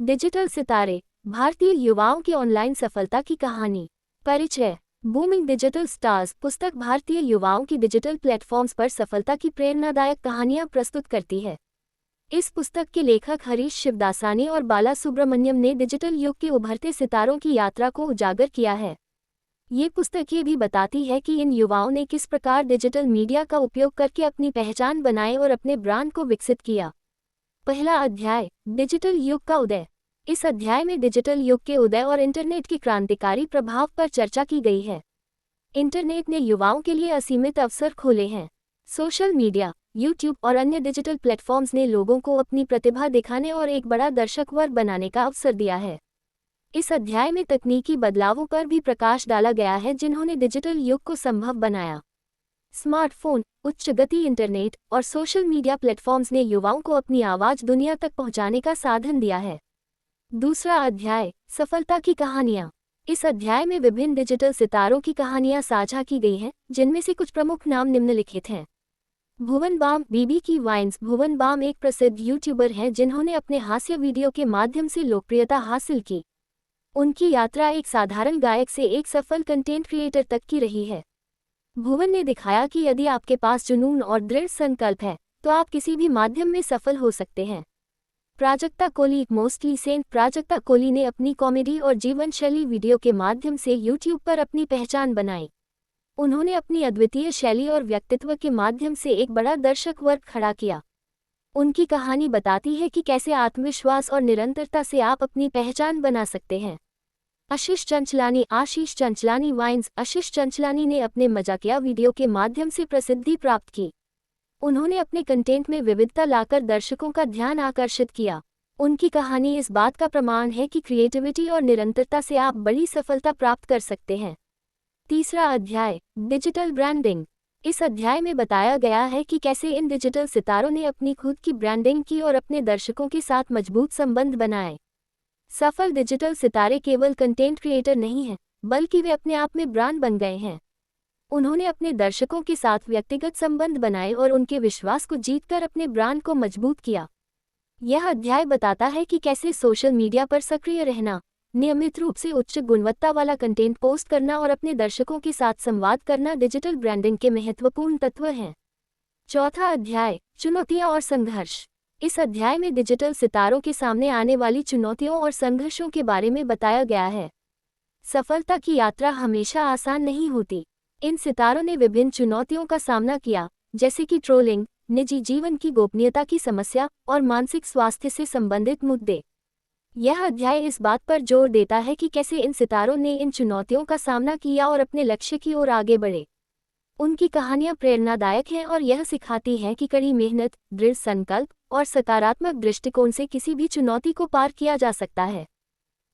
Digital सितारे, भारतीय युवाओं की ऑनलाइन सफलता की कहानी। परिचय। बूमिंग डिजिटल स्टार्स पुस्तक भारतीय युवाओं की डिजिटल प्लेटफॉर्म्स पर सफलता की प्रेरणादायक कहानियां प्रस्तुत करती है। इस पुस्तक के लेखक हरीश शिवदासानी और बाला सुब्रमण्यम ने डिजिटल युग के उभरते सितारों की यात्रा को उजागर किया है। ये पुस्तक ये भी बताती है कि इन युवाओं ने किस प्रकार डिजिटल मीडिया का उपयोग करके अपनी पहचान बनाई और अपने ब्रांड को विकसित किया। पहला अध्याय, डिजिटल युग का उदय। इस अध्याय में डिजिटल युग के उदय और इंटरनेट के क्रांतिकारी प्रभाव पर चर्चा की गई है। इंटरनेट ने युवाओं के लिए असीमित अवसर खोले हैं। सोशल मीडिया, यूट्यूब और अन्य डिजिटल प्लेटफॉर्म्स ने लोगों को अपनी प्रतिभा दिखाने और एक बड़ा दर्शक वर्ग बनाने का अवसर दिया है। इस अध्याय में तकनीकी बदलावों पर भी प्रकाश डाला गया है जिन्होंने डिजिटल युग को संभव बनाया। स्मार्टफोन, उच्च गति इंटरनेट और सोशल मीडिया प्लेटफॉर्म्स ने युवाओं को अपनी आवाज दुनिया तक पहुंचाने का साधन दिया है। दूसरा अध्याय, सफलता की कहानियां। इस अध्याय में विभिन्न डिजिटल सितारों की कहानियां साझा की गई हैं, जिनमें से कुछ प्रमुख नाम निम्नलिखित हैं। भुवन बाम, बीबी की वाइन्स। भुवन बाम एक प्रसिद्ध यूट्यूबर हैं जिन्होंने अपने हास्य वीडियो के माध्यम से लोकप्रियता हासिल की। उनकी यात्रा एक साधारण गायक से एक सफल कंटेंट क्रिएटर तक की रही है। भुवन ने दिखाया कि यदि आपके पास जुनून और दृढ़ संकल्प है, तो आप किसी भी माध्यम में सफल हो सकते हैं। Prajakta Kohli, mostly sane. प्राजक्ता कोहली ने अपनी कॉमेडी और जीवन शैली वीडियो के माध्यम से यूट्यूब पर अपनी पहचान बनाई। उन्होंने अपनी अद्वितीय शैली और व्यक्तित्व के माध्यम से एक बड़ा दर्शक वर्ग खड़ा किया। उनकी कहानी बताती है कि कैसे आत्मविश्वास और निरंतरता से आप अपनी पहचान बना सकते हैं। आशीष चंचलानी। आशीष चंचलानी वाइन्स। आशीष चंचलानी ने अपने मजाकिया वीडियो के माध्यम से प्रसिद्धि प्राप्त की। उन्होंने अपने कंटेंट में विविधता लाकर दर्शकों का ध्यान आकर्षित किया। उनकी कहानी इस बात का प्रमाण है कि क्रिएटिविटी और निरंतरता से आप बड़ी सफलता प्राप्त कर सकते हैं। तीसरा अध्याय, डिजिटल ब्रांडिंग। इस अध्याय में बताया गया है कि कैसे इन डिजिटल सितारों ने अपनी खुद की ब्रांडिंग की और अपने दर्शकों के साथ मजबूत संबंध बनाए। सफल डिजिटल सितारे केवल कंटेंट क्रिएटर नहीं हैं, बल्कि वे अपने आप में ब्रांड बन गए हैं। उन्होंने अपने दर्शकों के साथ व्यक्तिगत संबंध बनाए और उनके विश्वास को जीतकर अपने ब्रांड को मजबूत किया। यह अध्याय बताता है कि कैसे सोशल मीडिया पर सक्रिय रहना, नियमित रूप से उच्च गुणवत्ता वाला कंटेंट पोस्ट करना और अपने दर्शकों के साथ संवाद करना डिजिटल ब्रांडिंग के महत्वपूर्ण तत्व हैं। चौथा अध्याय, चुनौतियां और संघर्ष। इस अध्याय में डिजिटल सितारों के सामने आने वाली चुनौतियों और संघर्षों के बारे में बताया गया है। सफलता की यात्रा हमेशा आसान नहीं होती। इन सितारों ने विभिन्न चुनौतियों का सामना किया, जैसे कि ट्रोलिंग, निजी जीवन की गोपनीयता की समस्या और मानसिक स्वास्थ्य से संबंधित मुद्दे। यह अध्याय इस बात पर जोर देता है कि कैसे इन सितारों ने इन चुनौतियों का सामना किया और अपने लक्ष्य की ओर आगे बढ़े। उनकी कहानियां प्रेरणादायक हैं और यह सिखाती हैं कि कड़ी मेहनत, दृढ़ संकल्प और सकारात्मक दृष्टिकोण से किसी भी चुनौती को पार किया जा सकता है।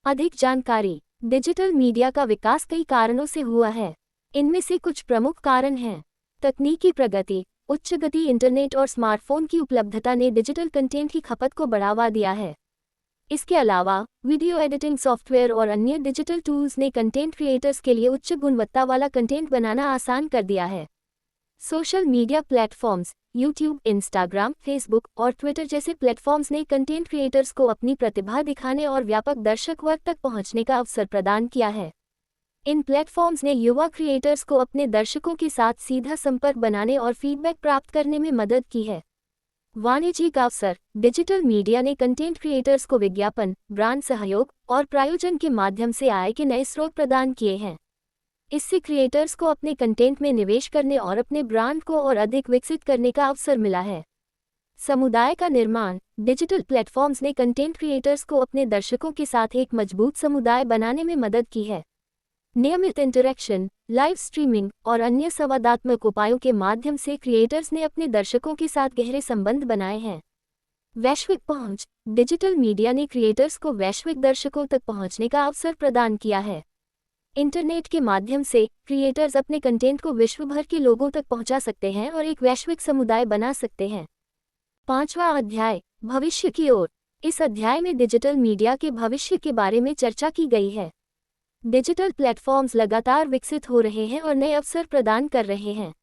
अधिक जानकारी। डिजिटल मीडिया का विकास कई कारणों से हुआ है। इनमें से कुछ प्रमुख कारण हैं। तकनीकी प्रगति, उच्च गति इंटरनेट और स्मार्टफोन की उपलब्धता ने डिजिटल कंटेंट की खपत को बढ़ावा दिया है। इसके अलावा वीडियो एडिटिंग सॉफ्टवेयर और अन्य डिजिटल टूल्स ने कंटेंट क्रिएटर्स के लिए उच्च गुणवत्ता वाला कंटेंट बनाना आसान कर दिया है। Social media platforms, YouTube, Instagram, Facebook और ट्विटर जैसे प्लेटफॉर्म्स ने कंटेंट क्रिएटर्स को अपनी प्रतिभा दिखाने और व्यापक दर्शक वर्ग तक पहुंचने का अवसर प्रदान किया है। इन प्लेटफॉर्म्स ने युवा क्रिएटर्स को अपने दर्शकों के साथ सीधा संपर्क बनाने और फीडबैक प्राप्त करने में मदद की है। वाणिज्यिक अवसर। डिजिटल मीडिया ने कंटेंट क्रिएटर्स को विज्ञापन, ब्रांड सहयोग और प्रायोजन के माध्यम से आय के नए स्रोत प्रदान किए हैं। इससे क्रिएटर्स को अपने कंटेंट में निवेश करने और अपने ब्रांड को और अधिक विकसित करने का अवसर मिला है। समुदाय का निर्माण। डिजिटल प्लेटफॉर्म्स ने कंटेंट क्रिएटर्स को अपने दर्शकों के साथ एक मजबूत समुदाय बनाने में मदद की है। नियमित इंटरैक्शन, लाइव स्ट्रीमिंग और अन्य संवादात्मक उपायों के माध्यम से क्रिएटर्स ने अपने दर्शकों के साथ गहरे संबंध बनाए हैं। वैश्विक पहुंच। डिजिटल मीडिया ने क्रिएटर्स को वैश्विक दर्शकों तक पहुंचने का अवसर प्रदान किया है। इंटरनेट के माध्यम से क्रिएटर्स अपने कंटेंट को विश्व भर के लोगों तक पहुंचा सकते हैं और एक वैश्विक समुदाय बना सकते हैं। पांचवा अध्याय, भविष्य की ओर। इस अध्याय में डिजिटल मीडिया के भविष्य के बारे में चर्चा की गई है। डिजिटल प्लेटफॉर्म्स लगातार विकसित हो रहे हैं और नए अवसर प्रदान कर रहे हैं।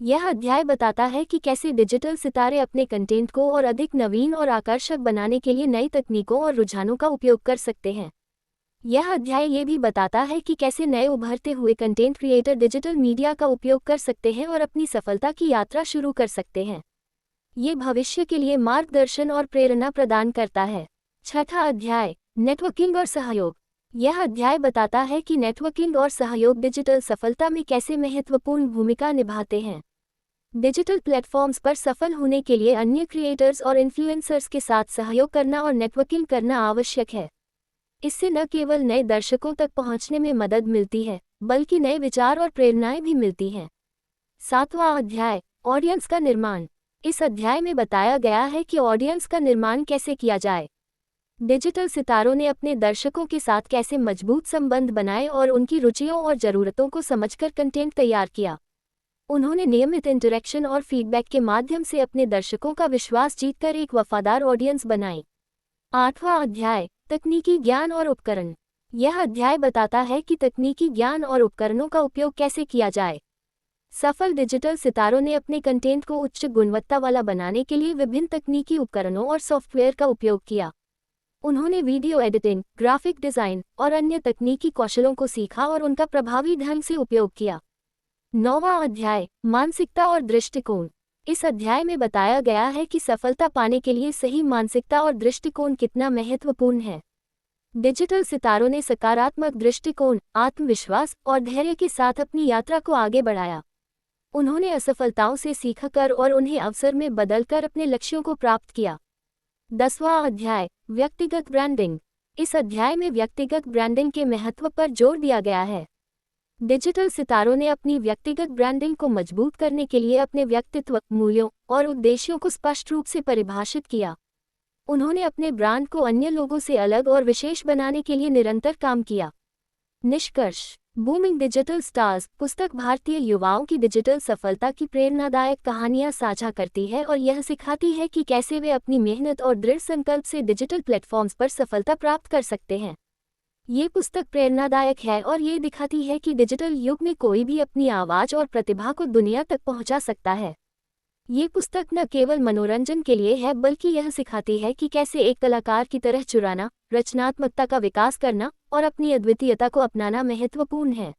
यह अध्याय बताता है कि कैसे डिजिटल सितारे अपने कंटेंट को और अधिक नवीन और आकर्षक बनाने के लिए नई तकनीकों और रुझानों का उपयोग कर सकते हैं। यह अध्याय ये भी बताता है कि कैसे नए उभरते हुए कंटेंट क्रिएटर डिजिटल मीडिया का उपयोग कर सकते हैं और अपनी सफलता की यात्रा शुरू कर सकते हैं। ये भविष्य के लिए मार्गदर्शन और प्रेरणा प्रदान करता है। छठा अध्याय, नेटवर्किंग और सहयोग। यह अध्याय बताता है कि नेटवर्किंग और सहयोग डिजिटल सफलता में कैसे महत्वपूर्ण भूमिका निभाते हैं। डिजिटल प्लेटफॉर्म्स पर सफल होने के लिए अन्य क्रिएटर्स और इन्फ्लुएंसर्स के साथ सहयोग करना और नेटवर्किंग करना आवश्यक है। इससे न केवल नए दर्शकों तक पहुंचने में मदद मिलती है, बल्कि नए विचार और प्रेरणाएं भी मिलती हैं। सातवां अध्याय, ऑडियंस का निर्माण। इस अध्याय में बताया गया है कि ऑडियंस का निर्माण कैसे किया जाए। डिजिटल सितारों ने अपने दर्शकों के साथ कैसे मजबूत संबंध बनाए और उनकी रुचियों और ज़रूरतों को समझकर कंटेंट तैयार किया। उन्होंने नियमित इंटरैक्शन और फीडबैक के माध्यम से अपने दर्शकों का विश्वास जीतकर एक वफादार ऑडियंस बनाई। आठवां अध्याय, तकनीकी ज्ञान और उपकरण। यह अध्याय बताता है कि तकनीकी ज्ञान और उपकरणों का उपयोग कैसे किया जाए। सफल डिजिटल सितारों ने अपने कंटेंट को उच्च गुणवत्ता वाला बनाने के लिए विभिन्न तकनीकी उपकरणों और सॉफ्टवेयर का उपयोग किया। उन्होंने वीडियो एडिटिंग, ग्राफिक डिज़ाइन और अन्य तकनीकी कौशलों को सीखा और उनका प्रभावी ढंग से उपयोग किया। नौवां अध्याय, मानसिकता और दृष्टिकोण। इस अध्याय में बताया गया है कि सफलता पाने के लिए सही मानसिकता और दृष्टिकोण कितना महत्वपूर्ण है। डिजिटल सितारों ने सकारात्मक दृष्टिकोण, आत्मविश्वास और धैर्य के साथ अपनी यात्रा को आगे बढ़ाया। उन्होंने असफलताओं से सीखकर और उन्हें अवसर में बदलकर अपने लक्ष्यों को प्राप्त किया। 10वां अध्याय, व्यक्तिगत ब्रांडिंग। इस अध्याय में व्यक्तिगत ब्रांडिंग के महत्व पर जोर दिया गया है। डिजिटल सितारों ने अपनी व्यक्तिगत ब्रांडिंग को मजबूत करने के लिए अपने व्यक्तित्व, मूल्यों और उद्देश्यों को स्पष्ट रूप से परिभाषित किया। उन्होंने अपने ब्रांड को अन्य लोगों से अलग और विशेष बनाने के लिए निरंतर काम किया। निष्कर्ष, बूमिंग डिजिटल स्टार्स पुस्तक भारतीय युवाओं की डिजिटल सफलता की प्रेरणादायक कहानियां साझा करती है और यह सिखाती है कि कैसे वे अपनी मेहनत और दृढ़ संकल्प से डिजिटल प्लेटफॉर्म्स पर सफलता प्राप्त कर सकते हैं। ये पुस्तक प्रेरणादायक है और ये दिखाती है कि डिजिटल युग में कोई भी अपनी आवाज़ और प्रतिभा को दुनिया तक पहुंचा सकता है। ये पुस्तक न केवल मनोरंजन के लिए है, बल्कि यह सिखाती है कि कैसे एक कलाकार की तरह चुराना, रचनात्मकता का विकास करना और अपनी अद्वितीयता को अपनाना महत्वपूर्ण है।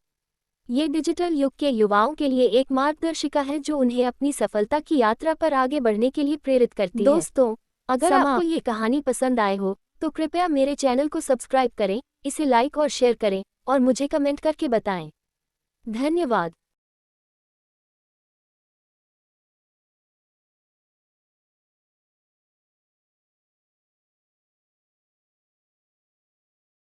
ये डिजिटल युग के युवाओं के लिए एक मार्गदर्शिका है जो उन्हें अपनी सफलता की यात्रा पर आगे बढ़ने के लिए प्रेरित करती है। दोस्तों, अगर आपको ये कहानी पसंद आए हो तो कृपया मेरे चैनल को सब्सक्राइब करें, इसे लाइक और शेयर करें और मुझे कमेंट करके बताएं। धन्यवाद।